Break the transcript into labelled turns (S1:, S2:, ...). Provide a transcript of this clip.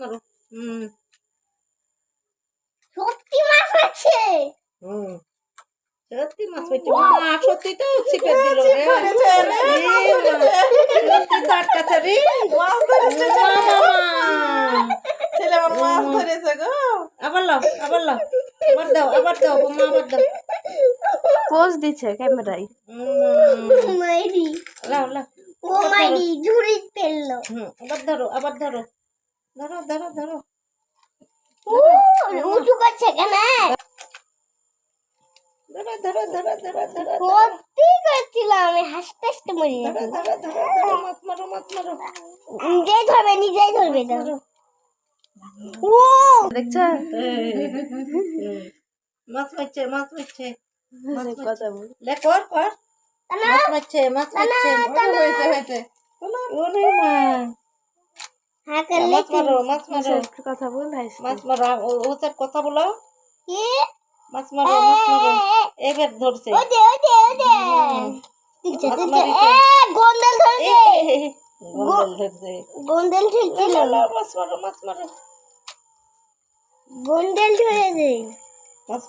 S1: মারো।
S2: সত্যি মাছ আছে।
S1: সত্যি মাছ পেয়েছে। মা সত্যি তো ছিপে দিল রে। সত্যি তো আটকাছে রে।
S3: ছেলে আমার মাছ ধরেছে গো।
S1: আবার লাও, আবার লাও, আবার দাও, আবার দাও, মা আবার দাও।
S4: পোজ দিচ্ছে ক্যামেরায়।
S2: মাইরি
S1: লাও লাও।
S2: ও মাইরি ঝুড়ি ফেললো।
S1: আবার ধরো, আবার ধরো, ধরো ধরো ধরো।
S2: উঁচু করছে কেন?
S1: ধরো ধরো ধরো ধরো ধরো।
S2: সত্যি করছিলাম আমি হাসতে হাসতে মরি
S1: ধরো ধরো ধরো ধরো। মাছ মারো, মাছ মারো।
S2: নিজেই ধরবে নিজেই ধরবে ধরো। ও
S4: দেখছো
S1: মাছ মারছে, মাছ মারছে, মাছ মারছে।
S4: কথা বল।
S1: লে কর কর। মাছ মারছে, মাছ মারছে।
S3: হয়েছে হয়েছে।
S1: ওরে মা।
S2: হ্যাঁ করলে
S1: মাছ মারো, মাছ মারো,
S4: একটু কথা বল হাসতে।
S1: মাছ মারো। ওদের কথা বলো।
S2: কি?
S1: মাছ মারো, মাছ মারো। এবার ধরছে।
S2: ওদে তিনটে
S1: মাছ
S2: তিনটে
S1: মারিছে।
S2: গোন্ডেল ধরছে।
S1: গোন্ডল ধরছে।
S2: গোন্ডেল ঠেলছিল।
S1: মাছ মারো, মাছ মারো।
S2: গোন্ডেল ধরেছে।
S1: মাছ